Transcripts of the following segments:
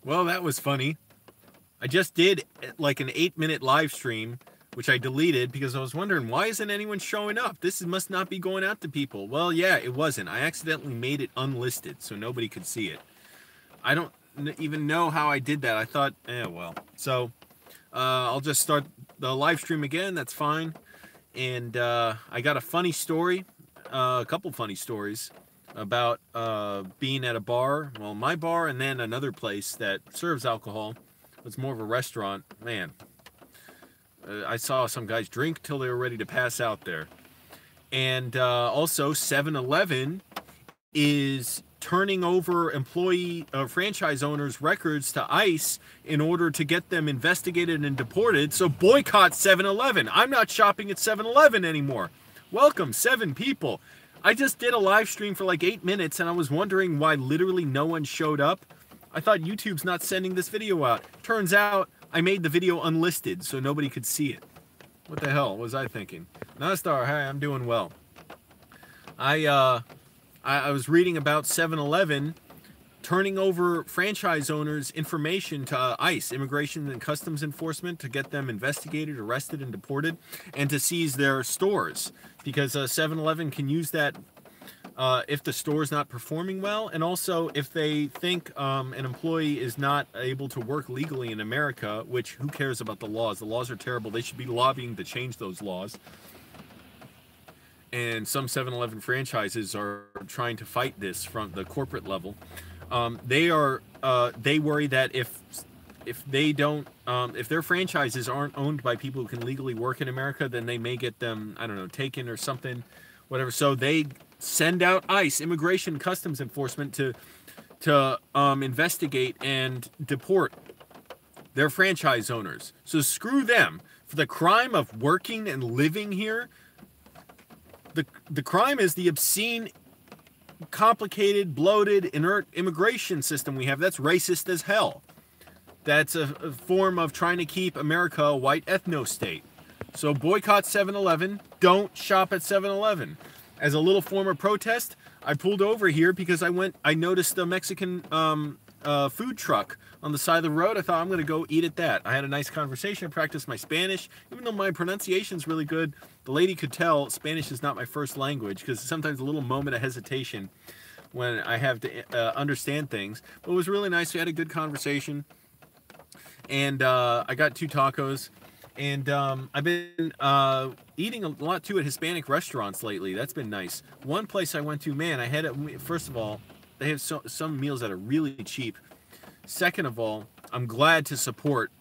Well, that was funny. I just did like an 8-minute live stream, which I deleted because I was wondering, why isn't anyone showing up? This must not be going out to people. Well, yeah, it wasn't. I accidentally made it unlisted so nobody could see it. I don't even know how I did that. I thought, well. So I'll just start the live stream again. That's fine. And I got a funny story, a couple funny stories about being at a bar. Well, my bar and then another place that serves alcohol. It's more of a restaurant. Man, I saw some guys drink till they were ready to pass out there. And also 7-Eleven is turning over franchise owners' records to ICE in order to get them investigated and deported. So boycott 7-Eleven. I'm not shopping at 7-Eleven anymore. Welcome, 7 people. I just did a live stream for like 8 minutes and I was wondering why literally no one showed up. I thought YouTube's not sending this video out. Turns out I made the video unlisted so nobody could see it. What the hell was I thinking? Nastar, hi, I'm doing well. I was reading about 7-Eleven turning over franchise owners' information to ICE, Immigration and Customs Enforcement, to get them investigated, arrested, and deported, and to seize their stores. Because 7-Eleven can use that if the store is not performing well, and also if they think an employee is not able to work legally in America, which who cares about the laws? The laws are terrible. They should be lobbying to change those laws. And some 7-Eleven franchises are trying to fight this from the corporate level. They worry that if their franchises aren't owned by people who can legally work in America, then they may get them, I don't know, taken or something, whatever. So they send out ICE, Immigration Customs Enforcement, to investigate and deport their franchise owners. So screw them. For the crime of working and living here, the crime is the obscene, complicated, bloated, inert immigration system we have. That's racist as hell. That's a form of trying to keep America a white ethno-state. So boycott 7-Eleven. Don't shop at 7-Eleven. As a little form of protest, I pulled over here because I noticed a Mexican food truck on the side of the road. I thought, I'm going to go eat at that. I had a nice conversation. I practiced my Spanish. Even though my pronunciation's really good, the lady could tell Spanish is not my first language, because sometimes a little moment of hesitation when I have to understand things. But it was really nice. We had a good conversation. And I got 2 tacos. And I've been eating a lot, too, at Hispanic restaurants lately. That's been nice. One place I went to, man, first of all, they have some meals that are really cheap. Second of all, I'm glad to support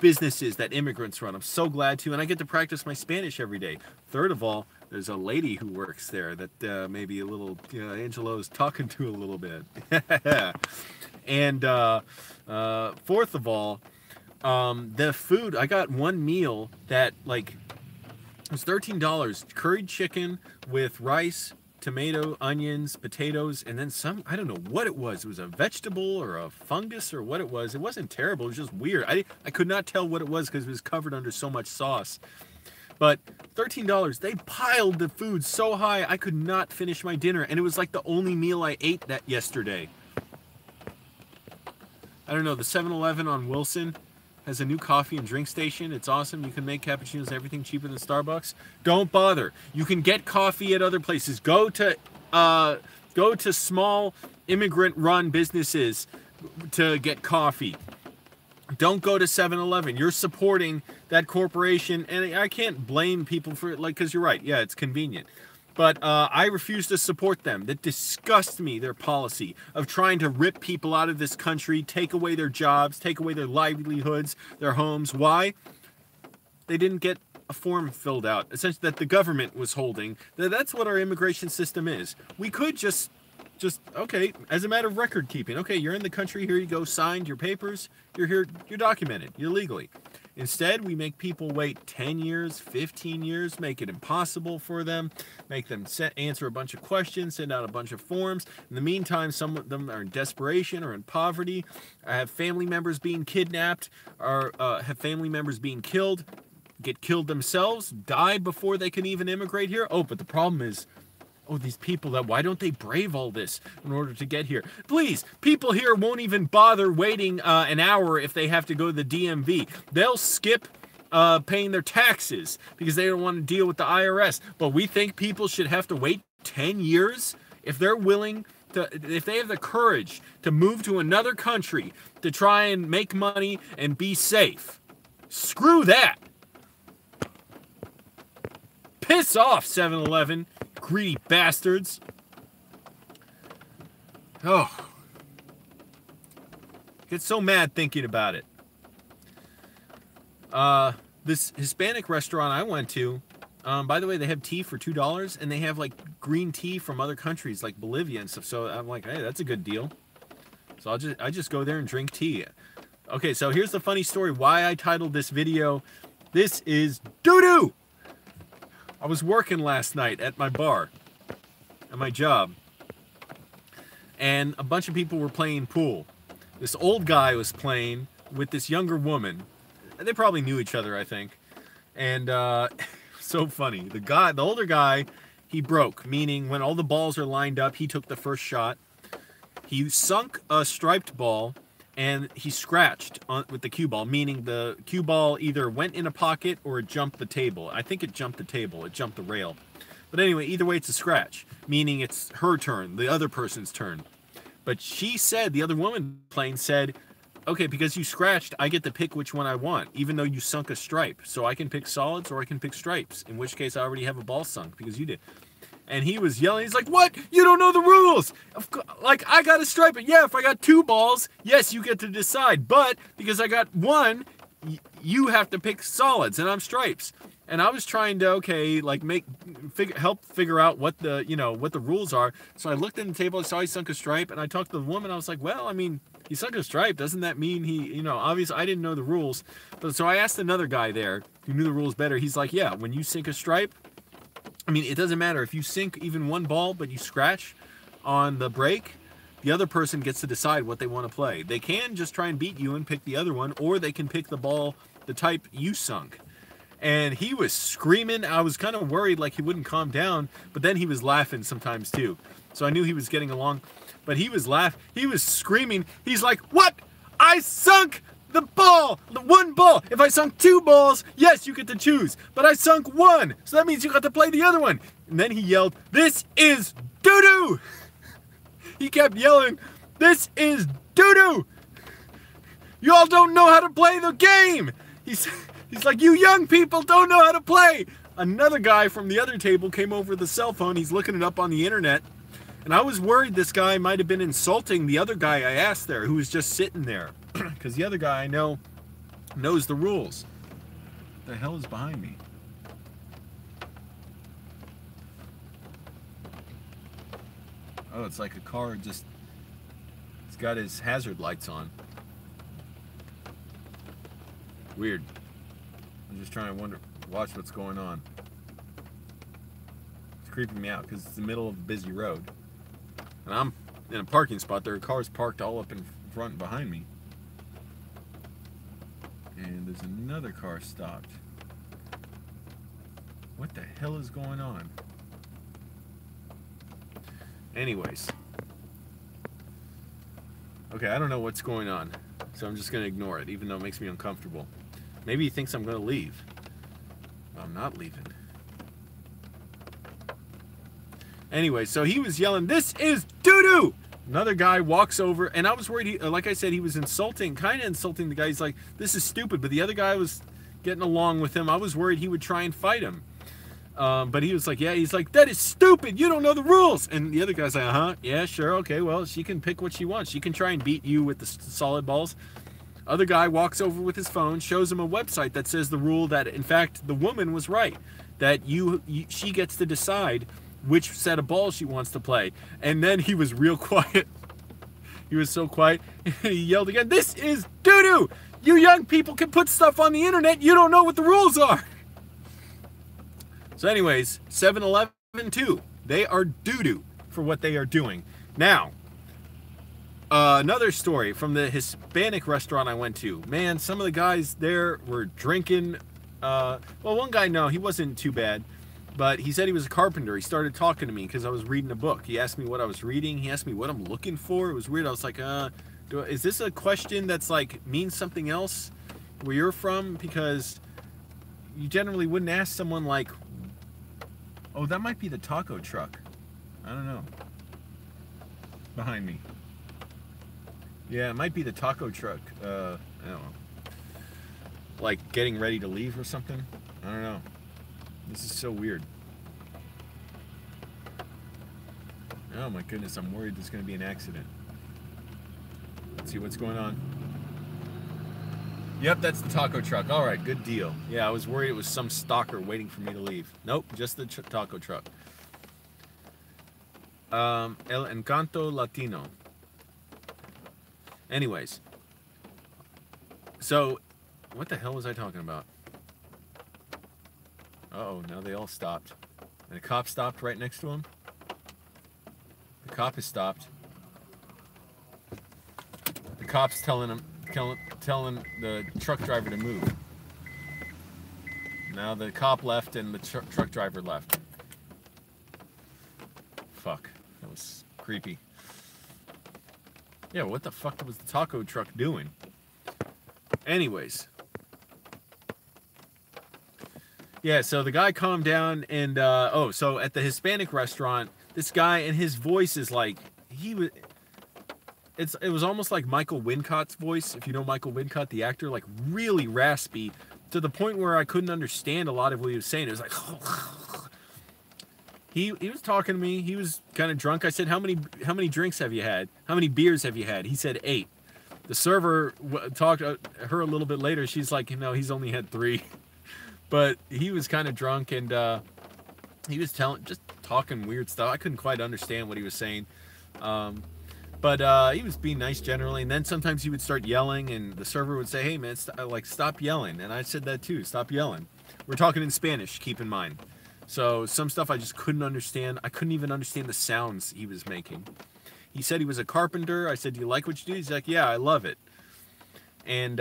businesses that immigrants run. I'm so glad to, and I get to practice my Spanish every day. Third of all, there's a lady who works there that maybe a little, Angelo is talking to a little bit. And fourth of all, the food, I got one meal that like was $13, curried chicken with rice, tomato, onions, potatoes, and then some, I don't know what it was. It was a vegetable or a fungus or what it was. It wasn't terrible. It was just weird. I could not tell what it was because it was covered under so much sauce. But $13, they piled the food so high I could not finish my dinner, and it was like the only meal I ate that yesterday. I don't know, the 7-Eleven on Wilson has a new coffee and drink station. It's awesome. You can make cappuccinos and everything cheaper than Starbucks. Don't bother. You can get coffee at other places. Go to small immigrant-run businesses to get coffee. Don't go to 7-Eleven. You're supporting that corporation, and I can't blame people for it, like, because you're right. Yeah, it's convenient. But I refuse to support them. That disgusts me, their policy of trying to rip people out of this country, take away their jobs, take away their livelihoods, their homes. Why? They didn't get a form filled out, essentially, that the government was holding. That's what our immigration system is. We could just okay, as a matter of record keeping. Okay, you're in the country, here you go, signed your papers, you're here, you're documented, you're legally. Instead, we make people wait 10 years, 15 years, make it impossible for them, make them answer a bunch of questions, send out a bunch of forms. In the meantime, some of them are in desperation or in poverty, have family members being kidnapped, or have family members being killed, get killed themselves, die before they can even immigrate here. Oh, but the problem is Oh, these people, why don't they brave all this in order to get here? Please, people here won't even bother waiting an hour if they have to go to the DMV. They'll skip paying their taxes because they don't want to deal with the IRS. But we think people should have to wait 10 years if they're willing to, if they have the courage to move to another country to try and make money and be safe. Screw that. Piss off, 7-Eleven. Greedy bastards. Oh. Get so mad thinking about it. This Hispanic restaurant I went to, by the way, they have tea for $2, and they have like green tea from other countries like Bolivia and stuff. So I'm like, hey, that's a good deal. So I just go there and drink tea. Okay, so here's the funny story why I titled this video, "This is Doodoo." I was working last night at my bar, at my job, and a bunch of people were playing pool. This old guy was playing with this younger woman. They probably knew each other, I think. And so funny. The older guy, he broke, meaning when all the balls are lined up, he took the first shot. He sunk a striped ball, and he scratched with the cue ball, meaning the cue ball either went in a pocket or it jumped the table. I think it jumped the table. It jumped the rail. But anyway, either way, it's a scratch, meaning it's her turn, the other person's turn. But she said, the other woman playing said, okay, because you scratched, I get to pick which one I want, even though you sunk a stripe. So I can pick solids or I can pick stripes, in which case I already have a ball sunk because you did. And he was yelling. He's like, what? You don't know the rules. Like, I got to stripe it. Yeah, if I got 2 balls, yes, you get to decide. But because I got 1, you have to pick solids, and I'm stripes. And I was trying to, okay, like help figure out what the, what the rules are. So I looked at the table, I saw he sunk a stripe, and I talked to the woman. I was like, well, I mean, he sunk a stripe. Doesn't that mean he, obviously I didn't know the rules. But so I asked another guy there who knew the rules better. He's like, yeah, when you sink a stripe, I mean, it doesn't matter if you sink even 1 ball, but you scratch on the break, the other person gets to decide what they want to play. They can just try and beat you and pick the other one, or they can pick the ball, the type you sunk. And he was screaming. I was kind of worried like he wouldn't calm down, but then he was laughing sometimes too. So I knew he was getting along, but he was he was screaming. He's like, what? I sunk the ball, the 1 ball. If I sunk 2 balls, yes, you get to choose. But I sunk 1, so that means you got to play the other one. And then he yelled, this is Doodoo. He kept yelling, this is Doodoo. You all don't know how to play the game. He's like, you young people don't know how to play. Another guy from the other table came over the cell phone. He's looking it up on the internet. And I was worried this guy might have been insulting the other guy I asked there, who was just sitting there. Because the other guy I know knows the rules. What the hell is behind me? Oh, it's like a car just... It's got his hazard lights on. Weird. I'm just trying to watch what's going on. It's creeping me out because it's the middle of a busy road. And I'm in a parking spot. There are cars parked all up in front and behind me. And there's another car stopped. What the hell is going on? Anyways. Okay, I don't know what's going on. So I'm just going to ignore it, even though it makes me uncomfortable. Maybe he thinks I'm going to leave. I'm not leaving. Anyway, so he was yelling, this is Doodoo! Another guy walks over, and I was worried, like I said, he was insulting, kind of insulting the guy. He's like, this is stupid, but the other guy was getting along with him. I was worried he would try and fight him. But he was like, yeah, he's like, that is stupid, you don't know the rules. And the other guy's like, uh-huh, yeah, sure, okay, well, she can pick what she wants. She can try and beat you with the solid balls. Other guy walks over with his phone, shows him a website that says the rule that, in fact, the woman was right, that she gets to decide which set of balls she wants to play. And then he was real quiet. He was so quiet. He yelled again, this is Doodoo! You young people can put stuff on the internet, you don't know what the rules are! So anyways, 7-Eleven too. They are Doodoo for what they are doing. Now, another story from the Hispanic restaurant I went to. Man, some of the guys there were drinking. Well, one guy, no, he wasn't too bad. But he said he was a carpenter. He started talking to me because I was reading a book. He asked me what I was reading. He asked me what I'm looking for. It was weird. I was like, is this a question that's like means something else where you're from? Because you generally wouldn't ask someone like, oh, that might be the taco truck. I don't know. Behind me. Yeah, it might be the taco truck. I don't know. Like getting ready to leave or something. I don't know. This is so weird. Oh my goodness, I'm worried there's going to be an accident. Let's see what's going on. Yep, that's the taco truck. All right, good deal. Yeah, I was worried it was some stalker waiting for me to leave. Nope, just the taco truck. El Encanto Latino. Anyways. So, what the hell was I talking about? Uh-oh, now they all stopped. And a cop stopped right next to him. The cop has stopped. The cop's telling the truck driver to move. Now the cop left and the truck driver left. Fuck, that was creepy. Yeah, what the fuck was the taco truck doing? Anyways. Yeah, so the guy calmed down and, so at the Hispanic restaurant, this guy, and his voice is like, it was almost like Michael Wincott's voice, if you know Michael Wincott, the actor, like really raspy, to the point where I couldn't understand a lot of what he was saying. It was like, he was talking to me, he was kind of drunk. I said, how many drinks have you had? How many beers have you had? He said 8. The server talked to her a little bit later, she's like, he's only had 3. But he was kind of drunk, and he was just talking weird stuff. I couldn't quite understand what he was saying. But he was being nice generally. And then sometimes he would start yelling, and the server would say, hey, man, stop yelling. And I said that too, stop yelling. We're talking in Spanish, keep in mind. So some stuff I just couldn't understand. I couldn't even understand the sounds he was making. He said he was a carpenter. I said, do you like what you do? He's like, yeah, I love it. And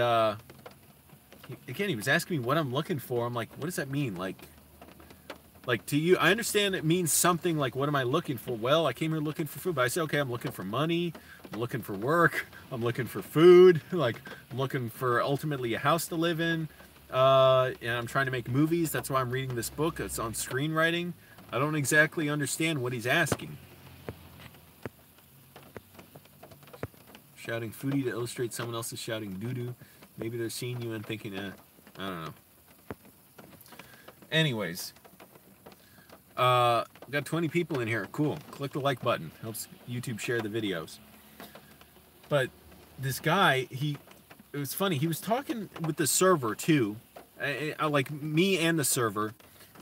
again, he was asking me what I'm looking for. I'm like, what does that mean? Like to you, I understand it means something like, what am I looking for? Well, I came here looking for food, but I said, okay, I'm looking for money. I'm looking for work. I'm looking for food. Like, I'm looking for ultimately a house to live in. And I'm trying to make movies. That's why I'm reading this book. It's on screenwriting. I don't exactly understand what he's asking. Shouting foodie to illustrate someone else is shouting doodoo. Maybe they're seeing you and thinking, I don't know. Anyways. Got 20 people in here. Cool. Click the like button. Helps YouTube share the videos. But this guy, it was funny. He was talking with the server, too. Like me and the server.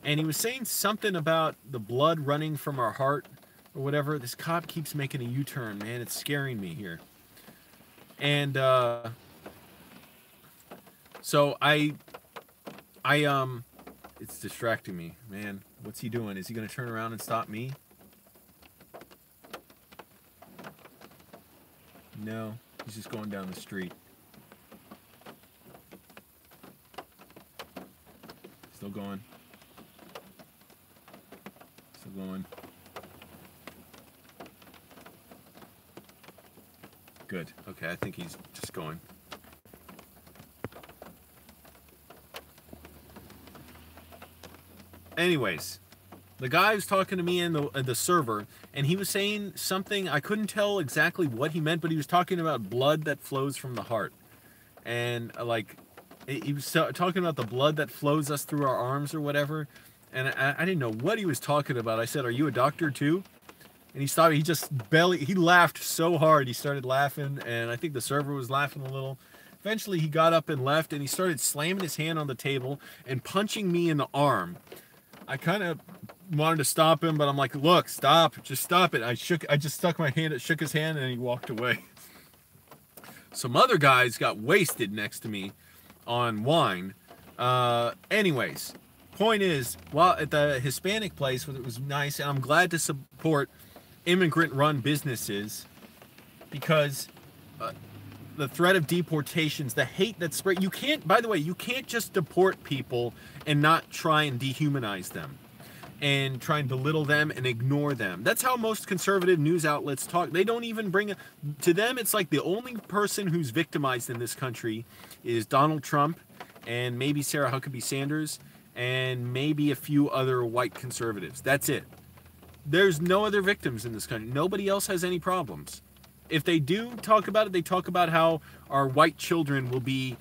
And he was saying something about the blood running from our heart or whatever. This cop keeps making a U-turn, man. It's scaring me here. And, so it's distracting me, man. What's he doing? Is he going to turn around and stop me? No, he's just going down the street. Still going. Still going. Good. Okay, I think he's just going. Anyways, the guy was talking to me and the server, and he was saying something, I couldn't tell exactly what he meant, but he was talking about blood that flows from the heart. And, like, he was talking about the blood that flows us through our arms or whatever, and I didn't know what he was talking about. I said, are you a doctor too? And he stopped, he laughed so hard, he started laughing, and I think the server was laughing a little. Eventually, he got up and left, and he started slamming his hand on the table and punching me in the arm. I kind of wanted to stop him, but I'm like, look, stop, just stop it. I just stuck my hand, shook his hand, and he walked away. Some other guys got wasted next to me on wine. Anyways, point is, while at the Hispanic place, it was nice, and I'm glad to support immigrant-run businesses because the threat of deportations, the hate that's spread. By the way, you can't just deport people and not try and dehumanize them. and try and belittle them and ignore them. That's how most conservative news outlets talk. They don't even bring to them. It's like the only person who's victimized in this country is Donald Trump and maybe Sarah Huckabee Sanders and maybe a few other white conservatives. That's it. There's no other victims in this country. Nobody else has any problems. If they do talk about it, they talk about how our white children will be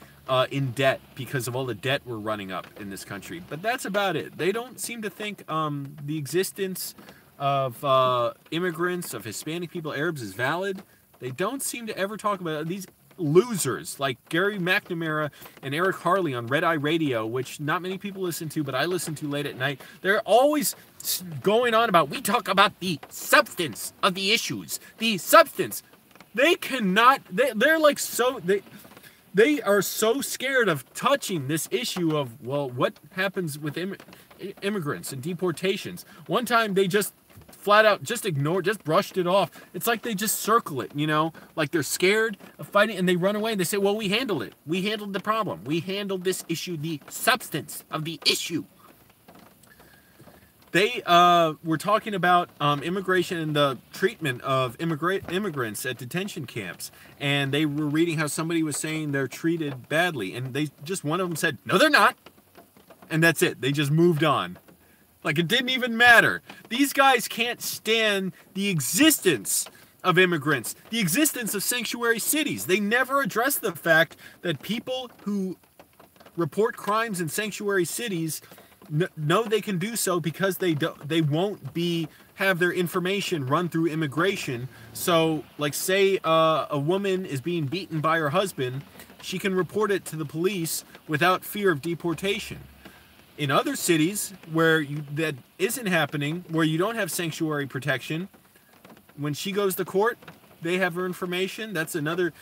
in debt because of all the debt we're running up in this country. But that's about it. They don't seem to think the existence of immigrants, of Hispanic people, Arabs is valid. They don't seem to ever talk about it. These losers like Gary McNamara and Eric Harley on Red Eye Radio, which not many people listen to, but I listen to late at night. They're always going on about, we talk about the substance of the issues. The substance. They cannot, they're like so, they are so scared of touching this issue of, well, what happens with immigrants and deportations. One time they just flat out just ignored, just brushed it off. It's like they just circle it, you know, like they're scared of fighting and they run away and they say, well, we handled it. We handled the problem. We handled this issue, the substance of the issue. They were talking about immigration and the treatment of immigrants at detention camps. And they were reading how somebody was saying they're treated badly. And they just, one of them said, no, they're not. And that's it. They just moved on. Like it didn't even matter. These guys can't stand the existence of immigrants, the existence of sanctuary cities. They never address the fact that people who report crimes in sanctuary cities know they can do so because they won't have their information run through immigration. So, like, say a woman is being beaten by her husband, she can report it to the police without fear of deportation. In other cities where that isn't happening, where you don't have sanctuary protection, when she goes to court, they have her information. That's another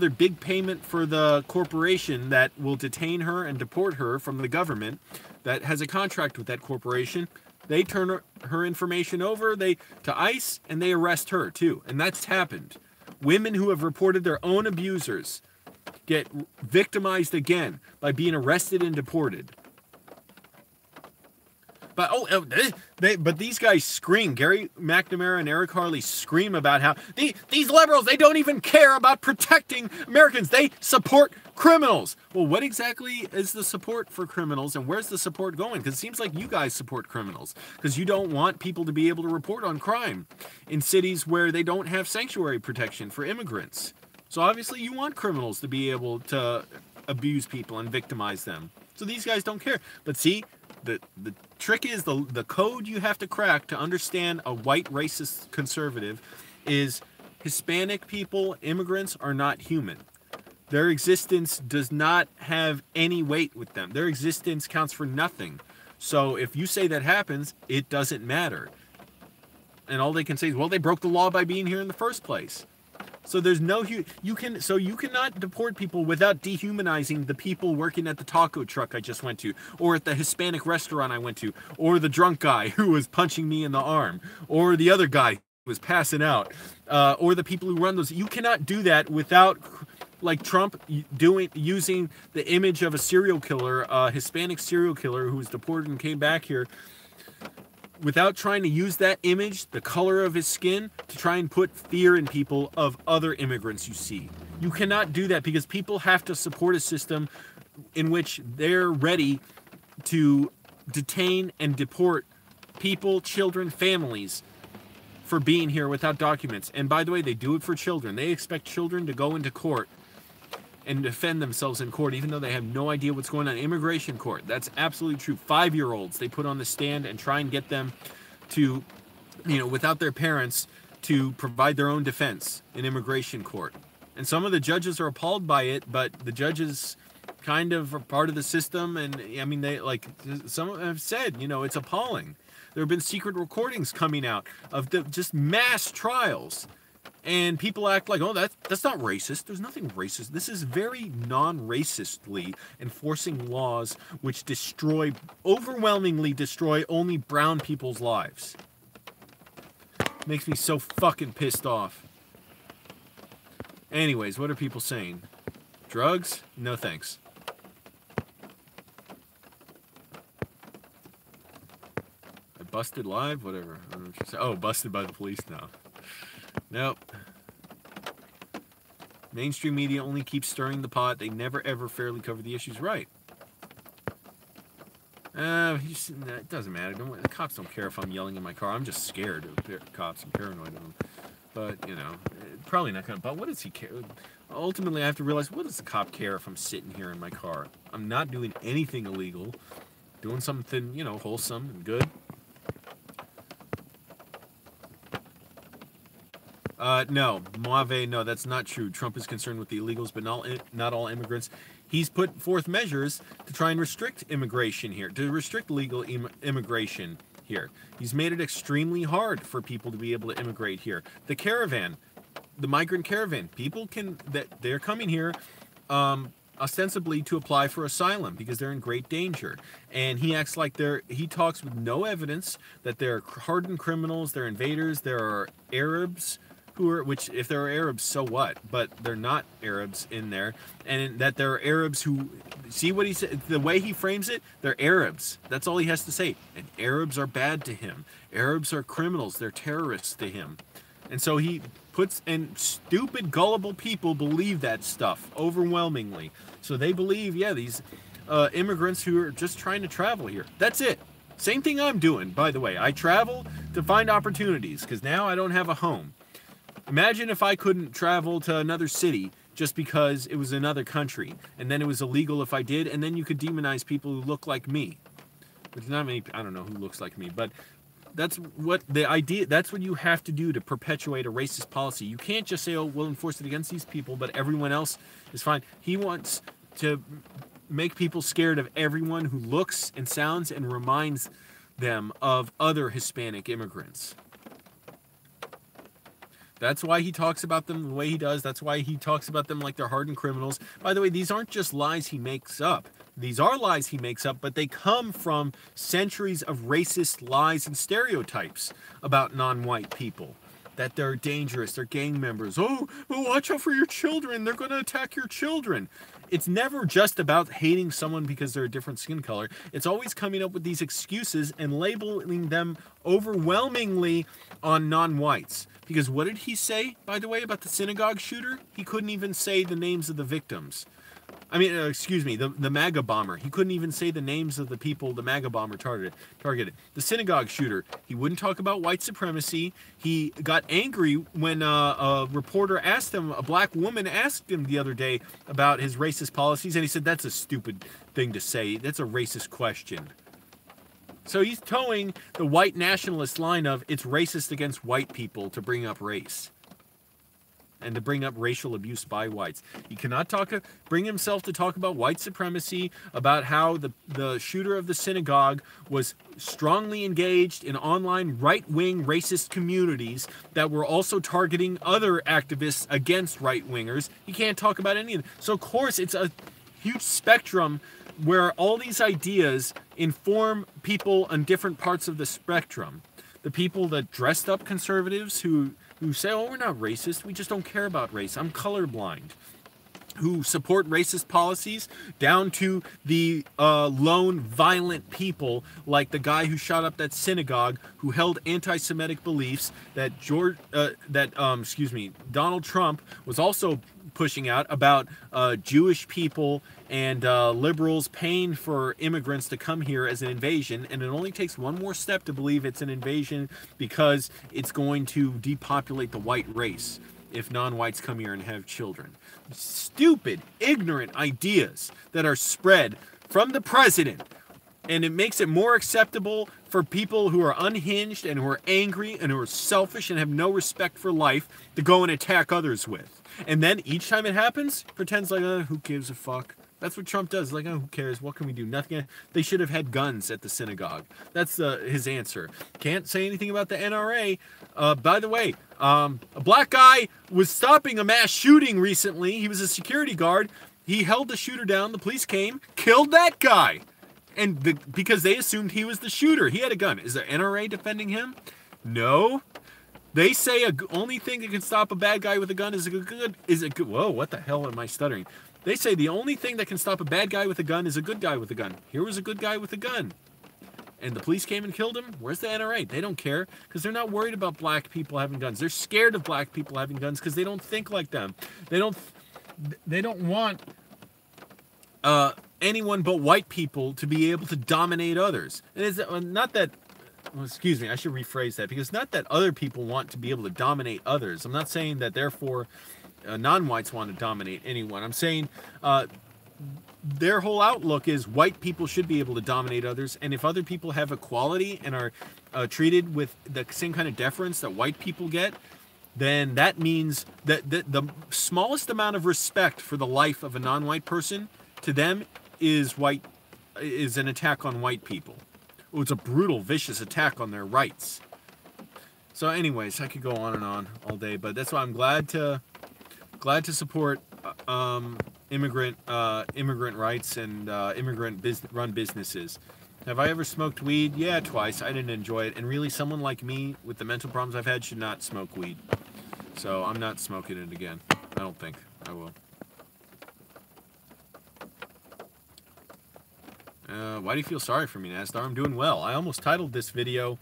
big payment for the corporation that will detain her and deport her from the government that has a contract with that corporation. They turn her information over to ICE and they arrest her too. And that's happened. Women who have reported their own abusers get victimized again by being arrested and deported. But but these guys scream. Gary McNamara and Eric Harley scream about how these liberals, they don't even care about protecting Americans. They support criminals. Well, what exactly is the support for criminals, and where's the support going? Because it seems like you guys support criminals because you don't want people to be able to report on crime in cities where they don't have sanctuary protection for immigrants. So obviously you want criminals to be able to abuse people and victimize them. So these guys don't care. But see, the trick is the code you have to crack to understand a white racist conservative is Hispanic people, immigrants, are not human. Their existence does not have any weight with them. Their existence counts for nothing. So if you say that happens, it doesn't matter. And all they can say is, well, they broke the law by being here in the first place. So there's no you cannot deport people without dehumanizing the people working at the taco truck I just went to, or at the Hispanic restaurant I went to, or the drunk guy who was punching me in the arm, or the other guy who was passing out, or the people who run those. You cannot do that without, like Trump using the image of a serial killer, a Hispanic serial killer who was deported and came back here, without trying to use that image, the color of his skin, to try and put fear in people of other immigrants you see. You cannot do that because people have to support a system in which they're ready to detain and deport people, children, families for being here without documents. And by the way, they do it for children. They expect children to go into court and defend themselves in court, even though they have no idea what's going on in immigration court. That's absolutely true. 5-year-olds, they put on the stand and try and get them to, without their parents, to provide their own defense in immigration court. And some of the judges are appalled by it, but the judges kind of are part of the system. And I mean, some have said, it's appalling. There have been secret recordings coming out of just mass trials. And people act like, oh, that's not racist. There's nothing racist. This is very non-racistly enforcing laws which overwhelmingly destroy only brown people's lives. Makes me so fucking pissed off. Anyways, what are people saying? Drugs? No thanks. busted live? Whatever. I don't know what you're saying. Oh, busted by the police now. Nope. Mainstream media only keeps stirring the pot. They never, ever fairly cover the issues. Right. It doesn't matter. The cops don't care if I'm yelling in my car. I'm just scared of cops and paranoid of them. But, you know, probably not going to... But what does he care? Ultimately, I have to realize, what does the cop care if I'm sitting here in my car? I'm not doing anything illegal. Doing something, you know, wholesome and good. No, Moave, no, that's not true. Trump is concerned with the illegals, but not all immigrants. He's put forth measures to try and restrict immigration here, to restrict legal immigration here. He's made it extremely hard for people to be able to immigrate here. The caravan, the migrant caravan, people they're coming here ostensibly to apply for asylum because they're in great danger. And he acts like he talks with no evidence that they're hardened criminals, they're invaders, there are Arabs which if there are Arabs, so what? But they're not Arabs in there. And that there are Arabs who, see what he said, the way he frames it, they're Arabs. That's all he has to say. And Arabs are bad to him. Arabs are criminals. They're terrorists to him. And so he puts, and stupid, gullible people believe that stuff overwhelmingly. So they believe, yeah, these immigrants who are just trying to travel here. That's it. Same thing I'm doing, by the way. I travel to find opportunities because now I don't have a home. Imagine if I couldn't travel to another city just because it was another country, and then it was illegal if I did, and then you could demonize people who look like me. Which not many, I don't know who looks like me, but that's what the idea, that's what you have to do to perpetuate a racist policy. You can't just say, oh, we'll enforce it against these people, but everyone else is fine. He wants to make people scared of everyone who looks and sounds and reminds them of other Hispanic immigrants. That's why he talks about them the way he does. That's why he talks about them like they're hardened criminals. By the way, these aren't just lies he makes up. These are lies he makes up, but they come from centuries of racist lies and stereotypes about non-white people. That they're dangerous, they're gang members. Oh, watch out for your children. They're going to attack your children. It's never just about hating someone because they're a different skin color. It's always coming up with these excuses and labeling them overwhelmingly on non-whites. Because what did he say, by the way, about the synagogue shooter? He couldn't even say the names of the victims. I mean, excuse me, the MAGA bomber. He couldn't even say the names of the people the MAGA bomber targeted. The synagogue shooter, he wouldn't talk about white supremacy. He got angry when a reporter asked him, a black woman asked him the other day about his racist policies, and he said, that's a stupid thing to say. That's a racist question. So he's towing the white nationalist line of it's racist against white people to bring up race. And to bring up racial abuse by whites. He cannot bring himself to talk about white supremacy, about how the shooter of the synagogue was strongly engaged in online right-wing racist communities that were also targeting other activists against right-wingers. He can't talk about any of it. So, of course, it's a huge spectrum where all these ideas inform people on different parts of the spectrum. The people that dressed up conservatives who say, oh, we're not racist, we just don't care about race, I'm colorblind, who support racist policies, down to the lone violent people like the guy who shot up that synagogue, who held anti-Semitic beliefs that Donald Trump was also pushing out about Jewish people and liberals paying for immigrants to come here as an invasion, and it only takes one more step to believe it's an invasion because it's going to depopulate the white race if non-whites come here and have children. Stupid, ignorant ideas that are spread from the president, and it makes it more acceptable for people who are unhinged and who are angry and who are selfish and have no respect for life to go and attack others with. And then each time it happens, pretends like, who gives a fuck? That's what Trump does. Like, who cares? What can we do? Nothing. They should have had guns at the synagogue. That's his answer. Can't say anything about the NRA. By the way, a black guy was stopping a mass shooting recently. He was a security guard. He held the shooter down. The police came, killed that guy. And because they assumed he was the shooter. He had a gun. Is the NRA defending him? No. They say only thing that can stop a bad guy with a gun is a good. Whoa, what the hell am I stuttering? They say the only thing that can stop a bad guy with a gun is a good guy with a gun. Here was a good guy with a gun. and the police came and killed him, where's the NRA? They don't care, because they're not worried about black people having guns. They're scared of black people having guns because they don't think like them. They don't want anyone but white people to be able to dominate others. And it's not that, well, excuse me, I should rephrase that, because not that other people want to be able to dominate others. I'm not saying that therefore non-whites want to dominate anyone. I'm saying their whole outlook is white people should be able to dominate others, and if other people have equality and are treated with the same kind of deference that white people get, then that means that the smallest amount of respect for the life of a non-white person to them is an attack on white people. It's a brutal, vicious attack on their rights. So anyways, I could go on and on all day, but that's why I'm glad to support immigrant rights and run businesses. Have I ever smoked weed? Yeah, twice. I didn't enjoy it, and really, someone like me with the mental problems I've had should not smoke weed. So I'm not smoking it again. I don't think I will. Why do you feel sorry for me, Nasdar? I'm doing well. I almost titled this video,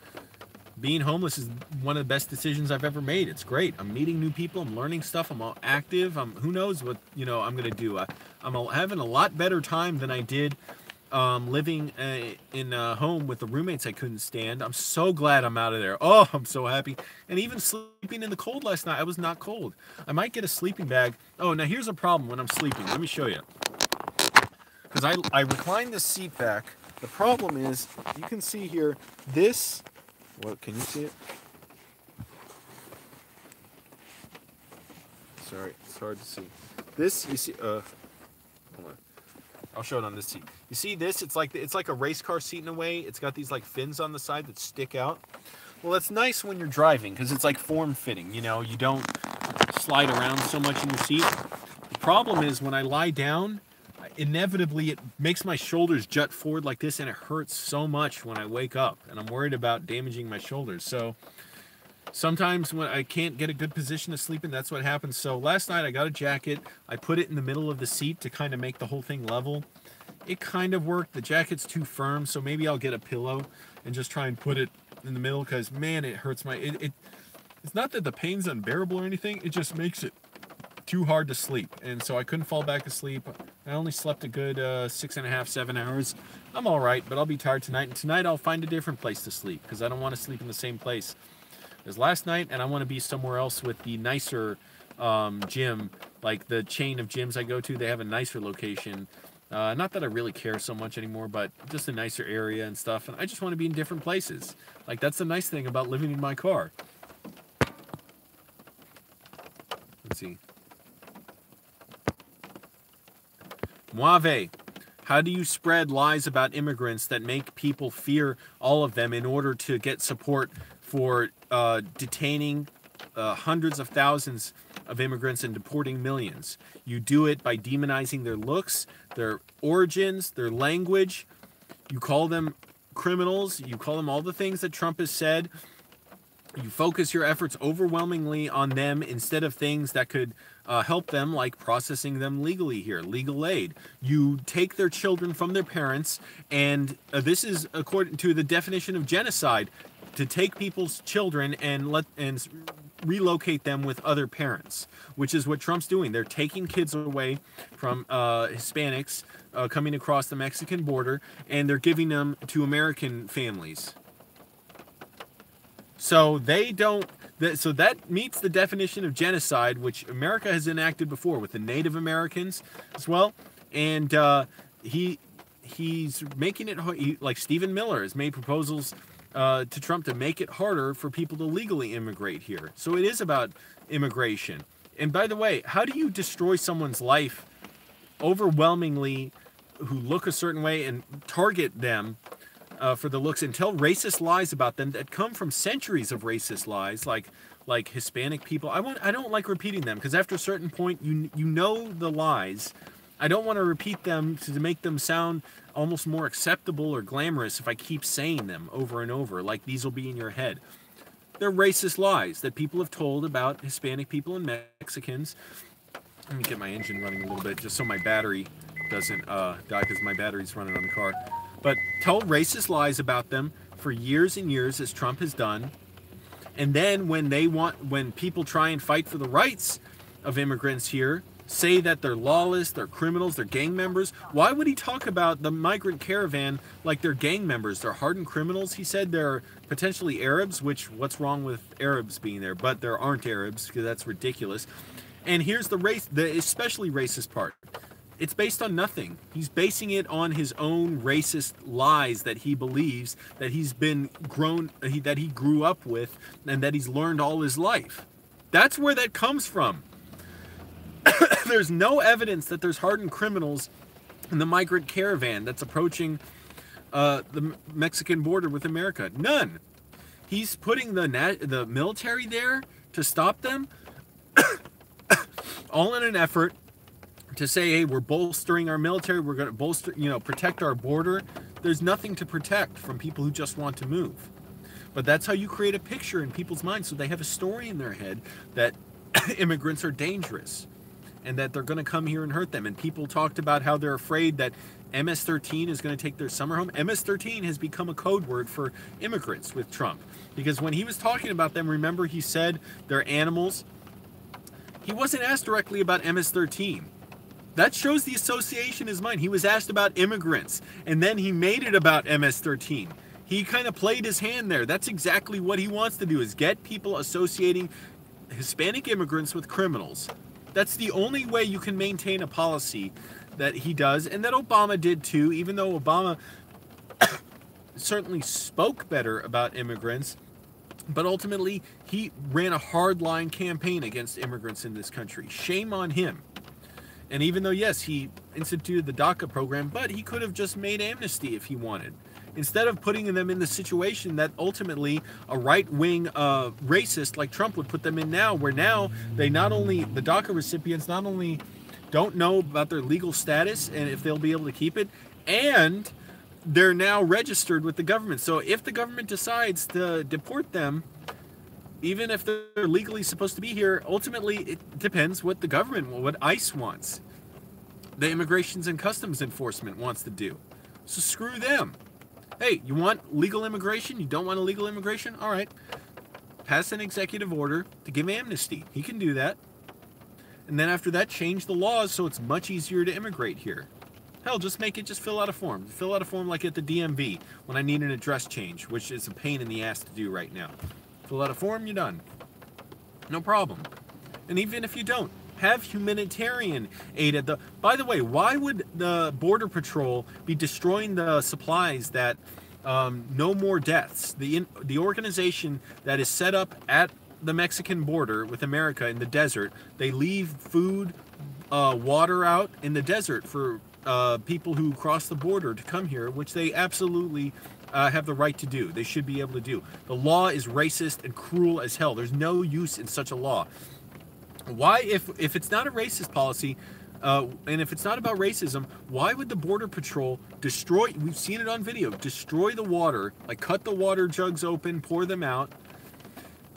"Being Homeless is one of the best decisions I've ever made." It's great. I'm meeting new people. I'm learning stuff. I'm all active. Who knows what I'm going to do. I'm having a lot better time than I did living in a home with the roommates I couldn't stand. I'm so glad I'm out of there. Oh, I'm so happy. And even sleeping in the cold last night, I was not cold. I might get a sleeping bag. Oh, now here's a problem when I'm sleeping. Let me show you. Because I recline this seat back. The problem is, you can see here, this... What, can you see it? Sorry, it's hard to see. This, you see, hold on. I'll show it on this seat. You see this? It's like a race car seat in a way. It's got these like fins on the side that stick out. Well, it's nice when you're driving because it's like form-fitting. You know, you don't slide around so much in the seat. The problem is when I lie down, inevitably it makes my shoulders jut forward like this, and it hurts so much when I wake up, and I'm worried about damaging my shoulders. So sometimes when I can't get a good position to sleep in, that's what happens. So last night I got a jacket. I put it in the middle of the seat to kind of make the whole thing level. It kind of worked. The jacket's too firm, so maybe I'll get a pillow and just try and put it in the middle, because man, it hurts my it's not that the pain's unbearable or anything, it just makes it too hard to sleep. And so I couldn't fall back asleep. I only slept a good 6.5, 7 hours. I'm all right, but I'll be tired tonight. And tonight I'll find a different place to sleep, because I don't want to sleep in the same place as last night, and I want to be somewhere else with the nicer gym. Like the chain of gyms I go to, they have a nicer location. Not that I really care so much anymore, but just a nicer area and stuff. And I just want to be in different places. Like, that's the nice thing about living in my car. Let's see. Moave, how do you spread lies about immigrants that make people fear all of them in order to get support for detaining hundreds of thousands of immigrants and deporting millions? You do it by demonizing their looks, their origins, their language. You call them criminals. You call them all the things that Trump has said. You focus your efforts overwhelmingly on them instead of things that could help them, like processing them legally here, legal aid. You take their children from their parents, and this is according to the definition of genocide, to take people's children and relocate them with other parents, which is what Trump's doing. They're taking kids away from Hispanics coming across the Mexican border, and they're giving them to American families. So they don't. So that meets the definition of genocide, which America has enacted before with the Native Americans as well. And he's making it like Stephen Miller has made proposals to Trump to make it harder for people to legally immigrate here. So it is about immigration. And by the way, how do you destroy someone's life overwhelmingly who look a certain way and target them for the looks and tell racist lies about them that come from centuries of racist lies, like Hispanic people? I don't like repeating them, because after a certain point you know the lies. I don't want to repeat them to make them sound almost more acceptable or glamorous if I keep saying them over and over, like these will be in your head. They're racist lies that people have told about Hispanic people and Mexicans. Let me get my engine running a little bit just so my battery doesn't die, because my battery's running on the car. but tell racist lies about them for years and years, as Trump has done. And then when people try and fight for the rights of immigrants here, say that they're lawless, they're criminals, they're gang members. Why would he talk about the migrant caravan like they're gang members? They're hardened criminals. He said they're potentially Arabs, which what's wrong with Arabs being there? But there aren't Arabs, because that's ridiculous. And here's the especially racist part. It's based on nothing. He's basing it on his own racist lies that he believes, that that he grew up with, and that he's learned all his life. That's where that comes from. There's no evidence that there's hardened criminals in the migrant caravan that's approaching the Mexican border with America. None. He's putting the military there to stop them, all in an effort to say, hey, we're bolstering our military, we're going to protect our border. There's nothing to protect from people who just want to move. But that's how you create a picture in people's minds, so they have a story in their head that immigrants are dangerous and that they're going to come here and hurt them. And people talked about how they're afraid that MS-13 is going to take their summer home. MS-13 has become a code word for immigrants with Trump, because when he was talking about them, remember he said they're animals. He wasn't asked directly about MS-13. That shows the association in his mind. He was asked about immigrants, and then he made it about MS-13. He kind of played his hand there. That's exactly what he wants to do, is get people associating Hispanic immigrants with criminals. That's the only way you can maintain a policy that he does, and that Obama did too, even though Obama certainly spoke better about immigrants. But ultimately, he ran a hardline campaign against immigrants in this country. Shame on him. And even though, yes, he instituted the DACA program, but he could have just made amnesty if he wanted. Instead of putting them in the situation that ultimately a right-wing racist like Trump would put them in now, where now the DACA recipients not only don't know about their legal status and if they'll be able to keep it, and they're now registered with the government. So if the government decides to deport them, even if they're legally supposed to be here, ultimately it depends what the government, what ICE wants, the Immigrations and Customs Enforcement wants to do. So screw them. Hey, you want legal immigration? You don't want illegal immigration? All right. Pass an executive order to give amnesty. He can do that. And then after that, change the laws so it's much easier to immigrate here. Hell, just fill out a form. Fill out a form like at the DMV when I need an address change, which is a pain in the ass to do right now. Fill out a form, you're done. No problem. And even if you don't, have humanitarian aid at the... By the way, why would the Border Patrol be destroying the supplies that No More Deaths, the organization that is set up at the Mexican border with America in the desert? They leave food, water out in the desert for people who cross the border to come here, which they absolutely have the right to do. They should be able to do. The law is racist and cruel as hell. There's no use in such a law. Why, if it's not a racist policy, and if it's not about racism, why would the Border Patrol destroy, we've seen it on video, destroy the water, like cut the water jugs open, pour them out,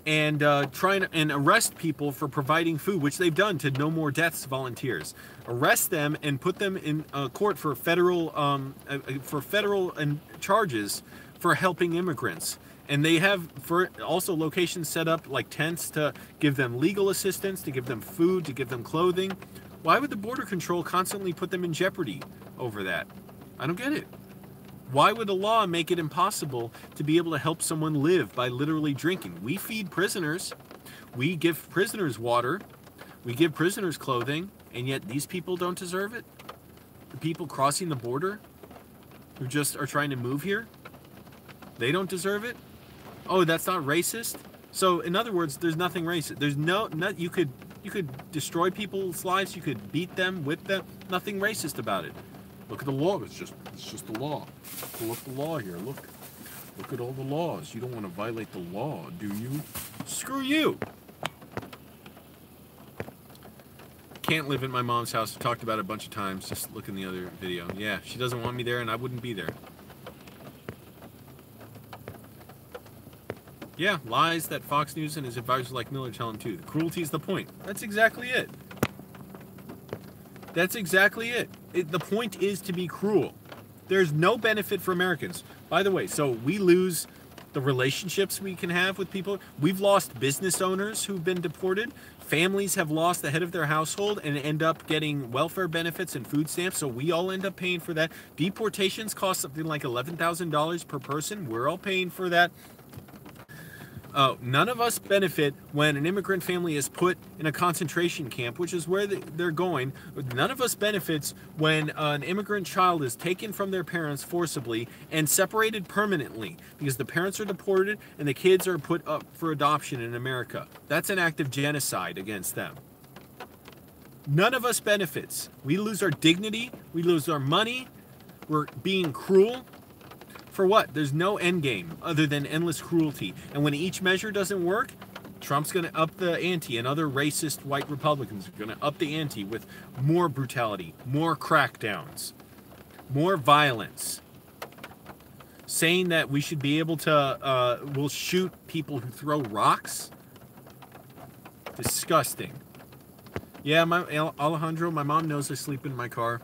and try and arrest people for providing food, which they've done to No More Deaths volunteers. Arrest them and put them in court for federal charges for helping immigrants. And they have also locations set up like tents to give them legal assistance, to give them food, to give them clothing. Why would the Border Control constantly put them in jeopardy over that? I don't get it. Why would a law make it impossible to be able to help someone live by literally drinking? We feed prisoners. We give prisoners water. We give prisoners clothing. And yet these people don't deserve it? The people crossing the border who just are trying to move here? They don't deserve it? Oh, that's not racist? So, in other words, there's nothing racist. There's you could destroy people's lives, you could beat them, whip them, nothing racist about it. Look at the law, it's just the law. Pull up the law here, look at all the laws. You don't want to violate the law, do you? Screw you! Can't live in my mom's house. I've talked about it a bunch of times, just look in the other video. Yeah, she doesn't want me there and I wouldn't be there. Yeah, lies that Fox News and his advisors like Miller tell him too. The cruelty is the point. That's exactly it. That's exactly it. The point is to be cruel. There's no benefit for Americans. By the way, so we lose the relationships we can have with people. We've lost business owners who've been deported. Families have lost the head of their household and end up getting welfare benefits and food stamps, so we all end up paying for that. Deportations cost something like $11,000 per person. We're all paying for that. None of us benefit when an immigrant family is put in a concentration camp, which is where they're going. None of us benefits when an immigrant child is taken from their parents forcibly and separated permanently because the parents are deported and the kids are put up for adoption in America. That's an act of genocide against them. None of us benefits. We lose our dignity. We lose our money. We're being cruel. For what? There's no end game other than endless cruelty. And when each measure doesn't work, Trump's going to up the ante, and other racist white Republicans are going to up the ante with more brutality, more crackdowns, more violence, saying that we should be able to, we'll shoot people who throw rocks. Disgusting. Yeah, Alejandro, my mom knows I sleep in my car.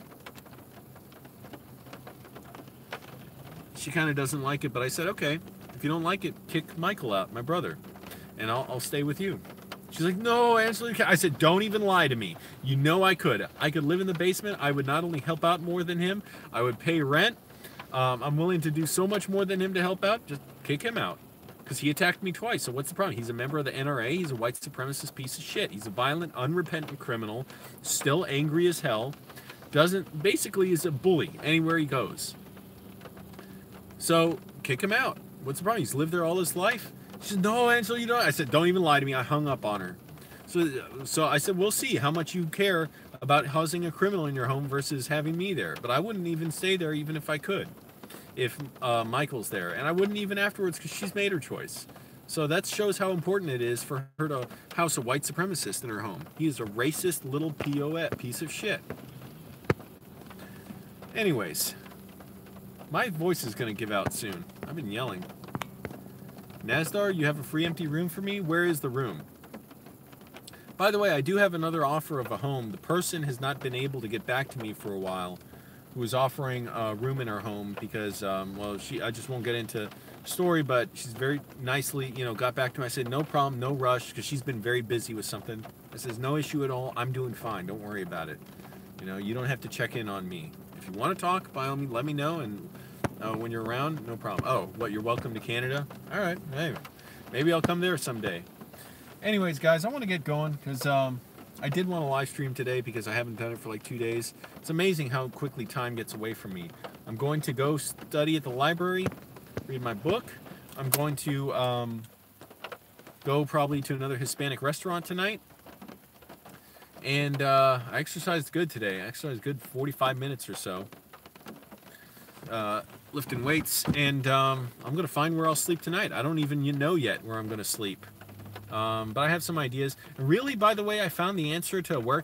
She kind of doesn't like it, but I said, okay, if you don't like it, kick Michael out, my brother, and I'll stay with you. She's like, no, Angelo, I said, don't even lie to me. You know I could. I could live in the basement. I would not only help out more than him, I would pay rent. I'm willing to do so much more than him to help out. Just kick him out. Because he attacked me twice, so what's the problem? He's a member of the NRA. He's a white supremacist piece of shit. He's a violent, unrepentant criminal, still angry as hell. Basically is a bully anywhere he goes. So, kick him out. What's the problem? He's lived there all his life. She said, no, Angelo, you don't. I said, don't even lie to me. I hung up on her. So I said, we'll see how much you care about housing a criminal in your home versus having me there. But I wouldn't even stay there even if I could, if Michael's there. And I wouldn't even afterwards because she's made her choice. So that shows how important it is for her to house a white supremacist in her home. He is a racist little piece of shit. Anyways. My voice is going to give out soon. I've been yelling. Nazdar, you have a free empty room for me? Where is the room? By the way, I do have another offer of a home. The person has not been able to get back to me for a while, who was offering a room in her home because, well, I just won't get into the story, but she's very nicely, got back to me. I said, no problem, no rush, because she's been very busy with something. I says, no issue at all. I'm doing fine. Don't worry about it. You don't have to check in on me. If you want to talk, by all means, let me know, and when you're around, no problem. Oh, what, you're welcome to Canada? All right, hey, maybe I'll come there someday. Anyways, guys, I want to get going, because I did want to live stream today, because I haven't done it for like 2 days. It's amazing how quickly time gets away from me. I'm going to go study at the library, read my book. I'm going to go probably to another Hispanic restaurant tonight. And I exercised good today. I exercised good 45 minutes or so. Lifting weights. And I'm going to find where I'll sleep tonight. I don't even know yet where I'm going to sleep. But I have some ideas. And really, by the way, I found the answer to where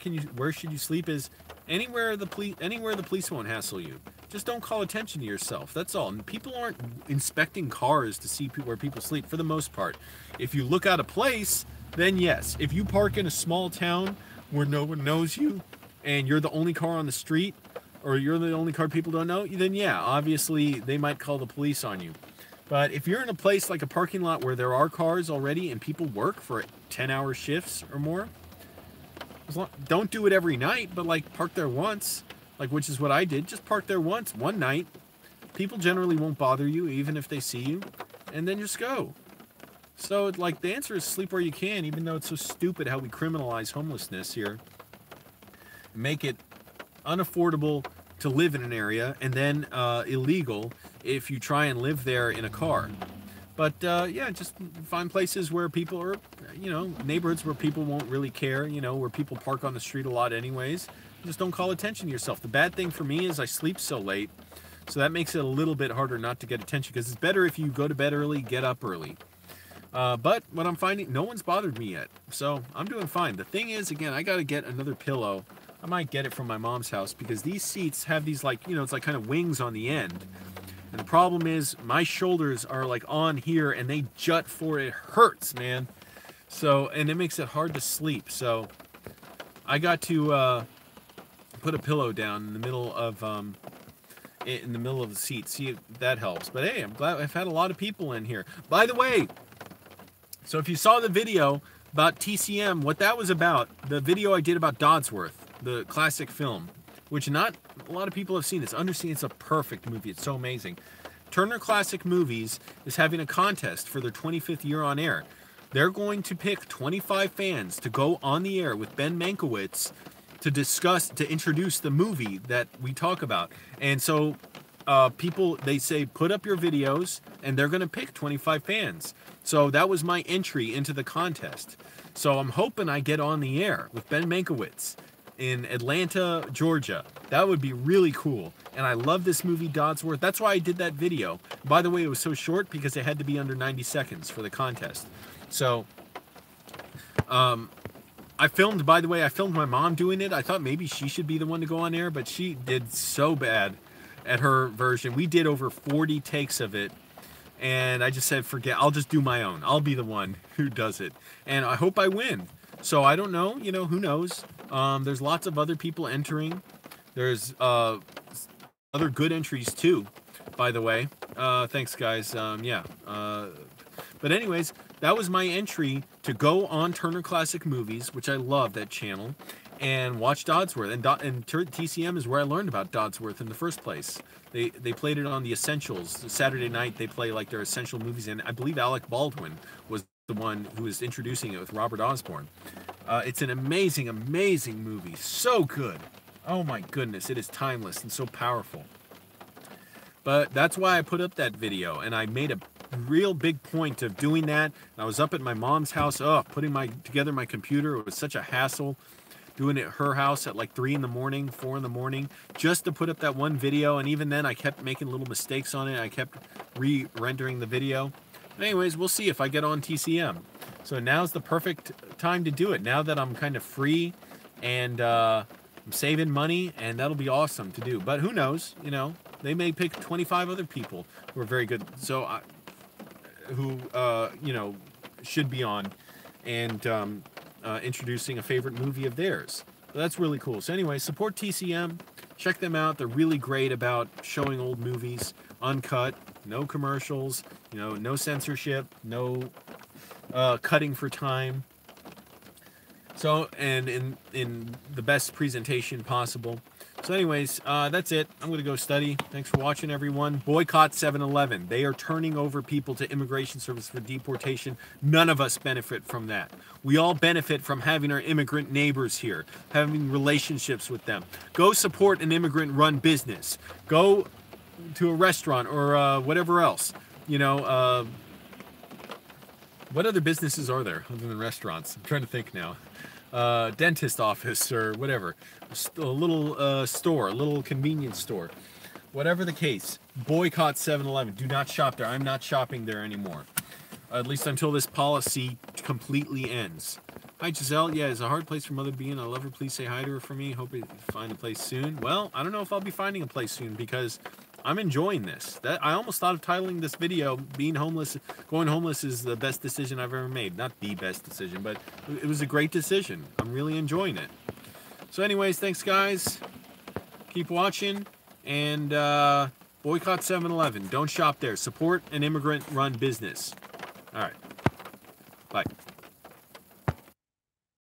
should you sleep is anywhere the police won't hassle you. Just don't call attention to yourself. That's all. And people aren't inspecting cars to see where people sleep for the most part. If you look out a place, then yes. If you park in a small town where no one knows you, and you're the only car on the street, or you're the only car people don't know, then yeah, obviously they might call the police on you. But if you're in a place like a parking lot where there are cars already and people work for 10-hour shifts or more, don't do it every night, but like park there once, which is what I did. Just park there once, one night. People generally won't bother you even if they see you, and then just go. So, the answer is sleep where you can, even though it's so stupid how we criminalize homelessness here. Make it unaffordable to live in an area, and then illegal if you try and live there in a car. But, yeah, just find places where people are, neighborhoods where people won't really care, where people park on the street a lot anyways. Just don't call attention to yourself. The bad thing for me is I sleep so late, so that makes it a little bit harder not to get attention, because it's better if you go to bed early, get up early. But what I'm finding, no one's bothered me yet, so I'm doing fine. The thing is, again, I got to get another pillow. I might get it from my mom's house, because these seats have these, it's like kind of wings on the end. And the problem is my shoulders are on here, and they jut forward. It hurts, man. So, and it makes it hard to sleep. So I got to put a pillow down in the middle of in the middle of the seat. See if that helps. But hey, I'm glad I've had a lot of people in here. By the way, so if you saw the video about TCM, what that was about, the video I did about Dodsworth, the classic film, which not a lot of people have seen. It's underseen. It's a perfect movie. It's so amazing. Turner Classic Movies is having a contest for their 25th year on air. They're going to pick 25 fans to go on the air with Ben Mankiewicz to introduce the movie that we talk about. And so people, they say, put up your videos, and they're going to pick 25 fans. So that was my entry into the contest. So I'm hoping I get on the air with Ben Mankiewicz in Atlanta, Georgia. That would be really cool. And I love this movie, Dodsworth. That's why I did that video. By the way, it was so short because it had to be under 90 seconds for the contest. So, I filmed my mom doing it. I thought maybe she should be the one to go on air, but she did so bad at her version. We did over 40 takes of it, and I just said, forget, I'll just do my own. I'll be the one who does it. And I hope I win. So I don't know, who knows? There's lots of other people entering. There's other good entries too, by the way. Thanks, guys. But anyways, that was my entry to go on Turner Classic Movies, which I love that channel, and watch Dodsworth. And TCM is where I learned about Dodsworth in the first place. They played it on the Essentials. Saturday night they play like their essential movies, and I believe Alec Baldwin was the one who was introducing it with Robert Osborne. It's an amazing, amazing movie. So good. Oh my goodness, it is timeless and so powerful. But that's why I put up that video, and I made a real big point of doing that. I was up at my mom's house, putting together my computer. It was such a hassle doing it at her house at like 3 in the morning, 4 in the morning, just to put up that one video. And even then I kept making little mistakes on it. I kept re-rendering the video. But anyways, we'll see if I get on TCM. So now's the perfect time to do it. Now that I'm kind of free and I'm saving money, and that'll be awesome to do. But who knows, they may pick 25 other people who are very good. So who should be on and introducing a favorite movie of theirs. So that's really cool. So anyway, support TCM. Check them out. They're really great about showing old movies, uncut, no commercials, no censorship, no cutting for time. So, and in the best presentation possible. So anyways, that's it. I'm going to go study. Thanks for watching, everyone. Boycott 7-Eleven. They are turning over people to immigration service for deportation. None of us benefit from that. We all benefit from having our immigrant neighbors here, having relationships with them. Go support an immigrant-run business. Go to a restaurant or whatever else. What other businesses are there other than restaurants? I'm trying to think now. Dentist office or whatever, a little store, a little convenience store, whatever the case. Boycott 7-Eleven. Do not shop there. I'm not shopping there anymore, at least until this policy completely ends. Hi Giselle. Yeah, it's a hard place for Mother to be in. I love her. Please say hi to her for me. Hope you find a place soon. Well, I don't know if I'll be finding a place soon because I'm enjoying this. I almost thought of titling this video, going homeless is the best decision I've ever made. Not the best decision, but it was a great decision. I'm really enjoying it. So anyways, thanks guys. Keep watching, and boycott 7-Eleven. Don't shop there. Support an immigrant-run business. All right. Bye.